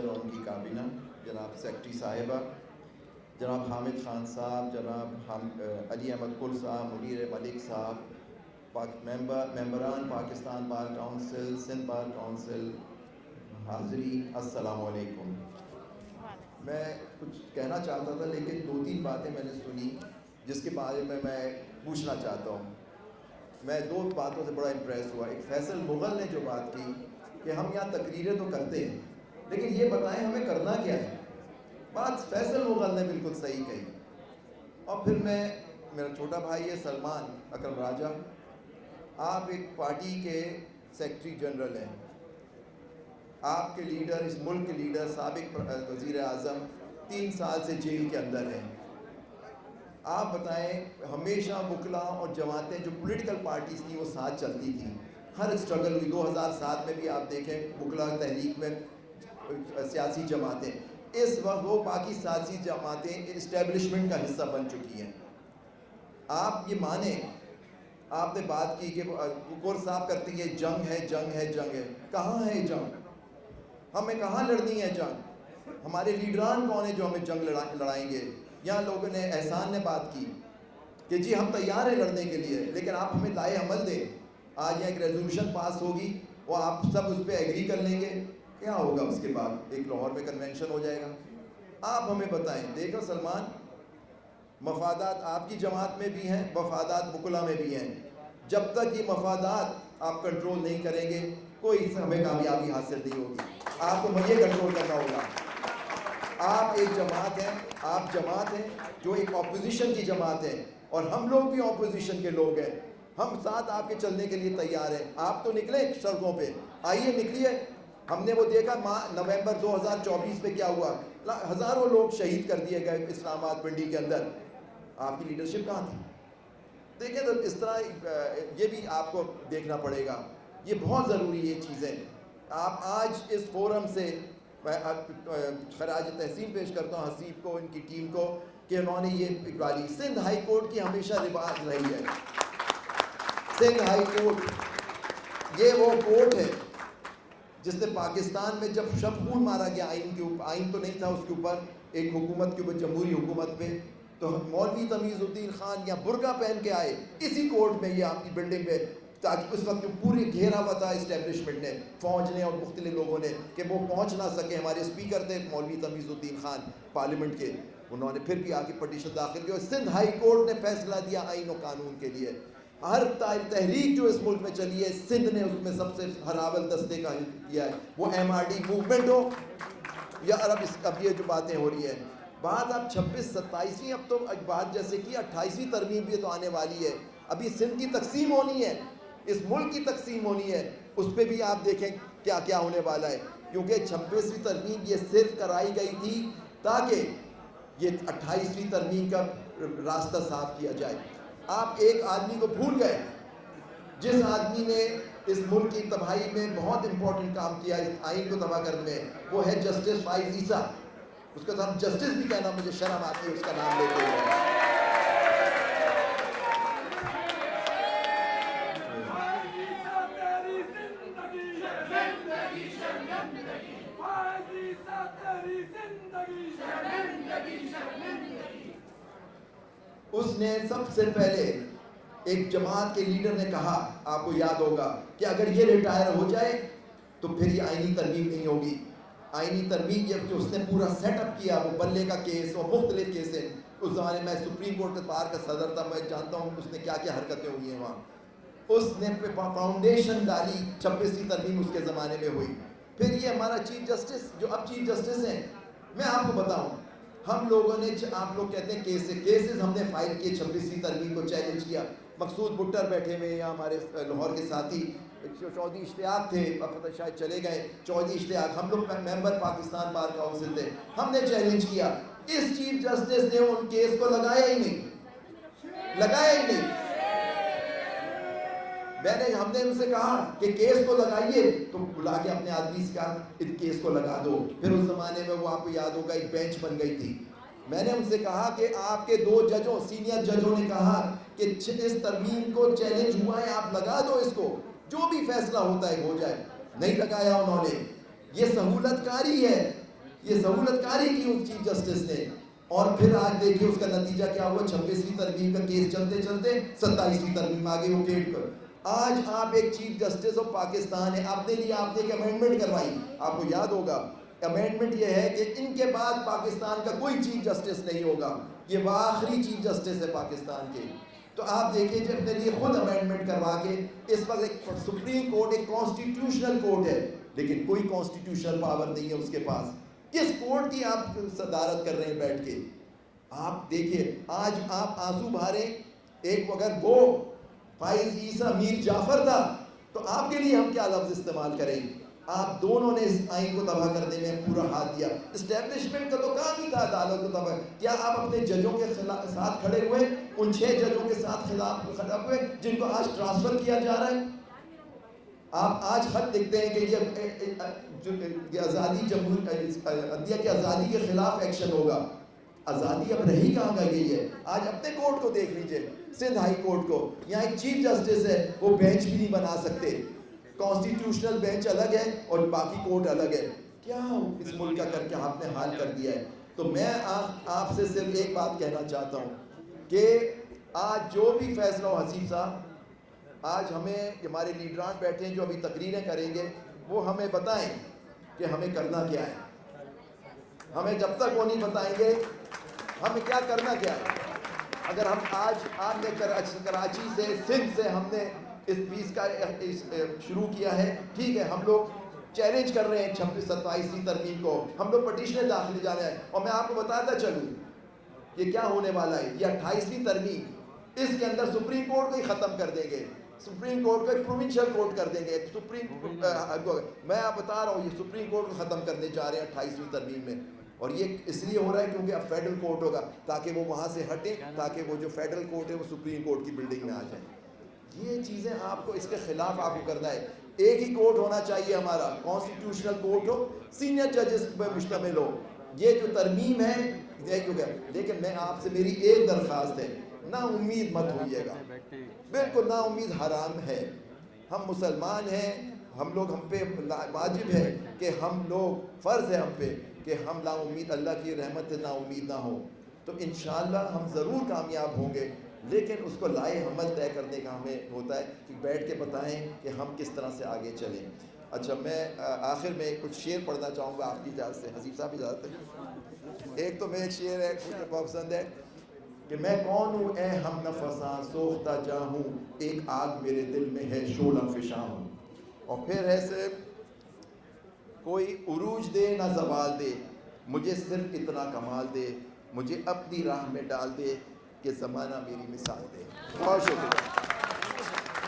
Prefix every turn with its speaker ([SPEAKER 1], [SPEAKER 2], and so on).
[SPEAKER 1] صدر اور ان کی کابینہ، جناب سیکٹری صاحبہ، جناب حامد خان صاحب، جناب علی احمد کل صاحب، منیر ملک صاحب، ممبران Pakistan bar council, Sindh bar council, حاضرین السلام علیکم۔ میں کچھ کہنا چاہتا تھا لیکن 2-3 باتیں میں نے سنی جس کے بارے میں پوچھنا چاہتا ہوں۔ میں 2 باتوں سے بڑا امپریس ہوا۔ ایک فیصل مغل نے جو بات کی کہ ہم یہاں تقریریں تو کرتے ہیں لیکن یہ بتائیں ہمیں کرنا کیا ہے۔ بات فیصل مغل نے بالکل صحیح کہی۔ اور پھر میرا چھوٹا بھائی ہے سلمان اکرم راجہ، آپ ایک پارٹی کے سیکرٹری جنرل ہیں، آپ کے لیڈر، اس ملک کے لیڈر، سابق وزیر اعظم 3 سال سے جیل کے اندر ہیں۔ آپ بتائیں، ہمیشہ وکلاء اور جماعتیں جو پولیٹیکل پارٹیز تھیں وہ ساتھ چلتی تھیں، ہر اسٹرگل ہوئی۔ 2007 میں بھی آپ دیکھیں وکلاء تحریک میں سیاسی جماعتیں، اس وقت وہ باقی سیاسی جماعتیں اسٹیبلشمنٹ کا حصہ بن چکی ہیں۔ آپ یہ مانیں، آپ نے بات کی کہ غور صاحب کرتی ہے جنگ ہے جنگ ہے جنگ ہے، کہاں ہے جنگ؟ ہمیں کہاں لڑنی ہے جنگ؟ ہمارے لیڈران کون ہیں جو ہمیں جنگ لڑائیں گے؟ یہاں لوگوں نے، احسان نے بات کی کہ جی ہم تیار ہیں لڑنے کے لیے لیکن آپ ہمیں لائے عمل دیں۔ آج یہاں ایک ریزولوشن پاس ہوگی، وہ آپ سب اس پہ ایگری کر لیں گے، کیا ہوگا اس کے بعد؟ ایک لاہور میں کنونشن ہو جائے گا۔ آپ ہمیں بتائیں۔ دیکھو سلمان، مفادات آپ کی جماعت میں بھی ہیں، مفادات وکلاء میں بھی ہیں۔ جب تک یہ مفادات آپ کنٹرول نہیں کریں گے کوئی ہمیں کامیابی حاصل نہیں ہوگی۔ آپ کو یہ کنٹرول کرنا ہوگا۔ آپ ایک جماعت ہیں، آپ جماعت ہیں جو ایک اپوزیشن کی جماعت ہے اور ہم لوگ بھی اپوزیشن کے لوگ ہیں، ہم ساتھ آپ کے چلنے کے لیے تیار ہیں۔ آپ تو نکلے سڑکوں پہ، آئیے نکلیے۔ ہم نے وہ دیکھا نومبر 2024 میں کیا ہوا، ہزاروں لوگ شہید کر دیے گئے اسلام آباد پنڈی کے اندر۔ آپ کی لیڈرشپ کہاں تھی؟ دیکھیں تو اس طرح یہ بھی آپ کو دیکھنا پڑے گا، یہ بہت ضروری ہے یہ چیزیں۔ آپ آج اس فورم سے میں خراج تحسین پیش کرتا ہوں حسیب کو، ان کی ٹیم کو، کہ انہوں نے یہ اقبالی سندھ ہائی کورٹ کی ہمیشہ رواج رہی ہے۔ سندھ ہائی کورٹ یہ وہ کورٹ ہے جس نے پاکستان میں جب شب خون مارا گیا آئین کے اوپر، آئین تو نہیں تھا اس کے اوپر، ایک حکومت کے اوپر، جمہوری حکومت پہ، تو مولوی تمیز الدین خان یا برقع پہن کے آئے اسی کورٹ میں، یہ آپ کی بلڈنگ میں، تاکہ اس وقت جو پورے گھیرا ہوا تھا اسٹیبلشمنٹ نے، فوج نے اور مختلف لوگوں نے، کہ وہ پہنچ نہ سکے۔ ہمارے اسپیکر تھے مولوی تمیز الدین خان پارلیمنٹ کے، انہوں نے پھر بھی آ کے پٹیشن داخل کی اور سندھ ہائی کورٹ نے فیصلہ دیا آئین و قانون کے لیے۔ ہر تحریک جو اس ملک میں چلی ہے سندھ نے اس میں سب سے ہراول دستے کا کیا ہے، وہ MRD موومنٹ ہو یا اب یہ جو باتیں ہو رہی ہیں، بات اب 26-27ویں، اب تو بات جیسے کہ 28ویں ترمیم بھی تو آنے والی ہے، ابھی سندھ کی تقسیم ہونی ہے، اس ملک کی تقسیم ہونی ہے، اس پہ بھی آپ دیکھیں کیا کیا ہونے والا ہے، کیونکہ 26ویں ترمیم یہ صرف کرائی گئی تھی تاکہ یہ 28ویں ترمیم کا راستہ صاف کیا جائے۔ آپ ایک آدمی کو بھول گئے جس آدمی نے اس ملک کی تباہی میں بہت امپورٹنٹ کام کیا اس آئین کو تباہ کرنے میں، وہ ہے جسٹس فائز عیسیٰ۔ اس کا نام جسٹس بھی کہنا مجھے شرم آتی ہے اس کا نام لیتے ہوئے۔ اس نے سب سے پہلے ایک جماعت کے لیڈر نے کہا، آپ کو یاد ہوگا، کہ اگر یہ ریٹائر ہو جائے تو پھر یہ آئینی ترمیم نہیں ہوگی۔ آئینی ترمیم یہ جو اس نے پورا سیٹ اپ کیا، وہ بلے کا کیس اور مختلف کیس ہیں، اس زمانے میں سپریم کورٹ کے بار کا صدر تھا، میں جانتا ہوں اس نے کیا کیا حرکتیں ہوئی ہیں وہاں۔ اس نے فاؤنڈیشن ڈالی، 26ویں ترمیم اس کے زمانے میں ہوئی۔ پھر یہ ہمارا چیف جسٹس جو اب چیف جسٹس ہیں، میں آپ کو بتاؤں، ہم لوگوں نے، آپ لوگ کہتے ہیں کیسز ہم نے فائل کیے، 26ویں ترمیم کو چیلنج کیا۔ مقصود بٹر بیٹھے ہوئے ہیں ہمارے لاہور کے ساتھی، چودھری اشتیاق تھے، اب شاید چلے گئے، چودھری اشتیاق، ہم لوگ ممبر پاکستان بار کونسل تھے، ہم نے چیلنج کیا۔ اس چیف جسٹس نے ان کیس کو لگایا ہی نہیں، لگایا ہی نہیں۔ ہم نے ان سے کہا کہ کیس کو لگائیے، تو بلا کے اپنے آدمی سے کہا اس کیس کو لگا دو۔ پھر اس زمانے میں وہ آپ کو یاد ہوگا ایک بینچ بن گئی تھی، میں نے ان سے کہا کہ آپ کے 2 ججوں، سینئر ججوں نے کہا کہ اس ترمیم کو چیلنج ہوا ہے، آپ لگا دو اس کو، جو بھی فیصلہ ہوتا ہے ہو جائے، نہیں لگایا انہوں نے۔ یہ سہولت کاری ہے یہ سہولت کاری کی اس چیف جسٹس نے، اور پھر آج دیکھیے اس کا نتیجہ کیا ہوا، 26ویں ترمیم کا کیس چلتے چلتے 27ویں ترمیم آ گئی وہ ڈیٹ پر۔ آج آپ ایک چیف جسٹس آف پاکستان ہے، اپنے لیے آپ نے ایک امینڈمنٹ کروائی، آپ کو یاد ہوگا امینڈمنٹ یہ ہے کہ ان کے بعد پاکستان کا کوئی چیف جسٹس نہیں ہوگا، یہ وہ آخری چیف جسٹس ہے پاکستان کے۔ تو آپ دیکھیں جو اپنے لیے خود امینڈمنٹ کروا کے، اس وقت ایک سپریم کورٹ ایک کانسٹیٹیوشنل کورٹ ہے، لیکن کوئی کانسٹیٹیوشنل پاور نہیں ہے اس کے پاس۔ کس کورٹ کی آپ صدارت کر رہے ہیں بیٹھ کے؟ آپ دیکھیے آج آپ آنسو بہارے، ایک اگر وہ فائز عیسیٰ میر جعفر تھا تو آپ کے لیے ہم کیا لفظ استعمال کریں؟ آپ دونوں نے اس آئین کو تباہ کرنے میں پورا ہاتھ دیا۔ اسٹیبلشمنٹ کا تو کام ہی تھا عدالت کو تباہ۔ کیا آپ اپنے ججوں کے ساتھ کھڑے ہوئے، ان 6 ججوں کے ساتھ خلاف کھڑے ہوئے جن کو آج ٹرانسفر کیا جا رہا ہے؟ آپ آج خط لکھتے ہیں کہ یہ آزادی عدلیہ کی آزادی کے خلاف ایکشن ہوگا۔ آزادی اب رہی کہاں گئی ہے؟ آج اپنے کورٹ کو دیکھ لیجئے، سندھ ہائی کورٹ کو، یہاں ایک چیف جسٹس ہے، وہ بینچ بھی نہیں بنا سکتے۔ کانسٹیٹیوشنل بینچ الگ ہے اور باقی کورٹ الگ ہے۔ کیا اس ملک کا کر کے آپ نے حال کر دیا ہے؟ تو میں آپ سے صرف ایک بات کہنا چاہتا ہوں کہ آج جو بھی فیصلہ ہو، حسیب صاحب آج ہمیں ہمارے لیڈران بیٹھے ہیں جو ابھی تقریریں کریں گے، وہ ہمیں بتائیں کہ ہمیں کرنا کیا ہے۔ ہمیں جب تک وہ نہیں بتائیں گے ہمیں کیا کرنا کیا ہے۔ اگر ہم آج آپ نے کراچی سے سندھ سے ہم نے اس پیس کا شروع کیا ہے، ٹھیک ہے، ہم لوگ چیلنج کر رہے ہیں 27ویں ترمیم کو، ہم لوگ پٹیشنیں داخل جانا ہے، اور میں آپ کو بتاتا چلوں یہ کیا ہونے والا ہے۔ یہ 28ویں ترمیم، اس کے اندر سپریم کورٹ کو ہی ختم کر دیں گے، سپریم کورٹ کو ایک پروونشل کورٹ کر دیں گے، میں آپ بتا رہا ہوں یہ سپریم کورٹ کو ختم کرنے جا رہے ہیں 28ویں ترمیم میں۔ اور یہ اس لیے ہو رہا ہے کیونکہ اب فیڈرل کورٹ ہوگا، تاکہ وہ وہاں سے ہٹیں، تاکہ وہ جو فیڈرل کورٹ ہے وہ سپریم کورٹ کی بلڈنگ میں آ جائیں۔ یہ چیزیں آپ کو اس کے خلاف آپ کو کرنا ہے۔ ایک ہی کورٹ ہونا چاہیے ہمارا، کانسٹیٹیوشنل کورٹ ہو، سینئر ججز پہ مشتمل ہو۔ یہ جو ترمیم ہے لیکن میں آپ سے میری ایک درخواست ہے، نا امید مت ہوئیے گا، بالکل نا امید حرام ہے۔ ہم مسلمان ہیں، ہم پہ واجب ہے کہ ہم لوگ، فرض ہے ہم پہ کہ ہم نا امید، اللہ کی رحمت سے نا امید نہ ہو۔ تو انشاءاللہ ہم ضرور کامیاب ہوں گے، لیکن اس کو لائے عمل طے کرنے کا ہمیں ہوتا ہے کہ بیٹھ کے بتائیں کہ ہم کس طرح سے آگے چلیں۔ اچھا، میں آخر میں کچھ شعر پڑھنا چاہوں گا آپ کی اجازت سے، حسیب صاحب اجازت ہے؟ ایک تو میں ایک شعر ہے مجھے بہت پسند ہے کہ میں کون ہوں اے ہم نفساں سوختہ جاں ہوں، ایک آگ میرے دل میں ہے شعلہ فشاں ہوں۔ اور پھر ایسے کوئی عروج دے نہ زوال دے، مجھے صرف اتنا کمال دے، مجھے اپنی راہ میں ڈال دے کہ زمانہ میری مثال دے۔ بہت شکریہ۔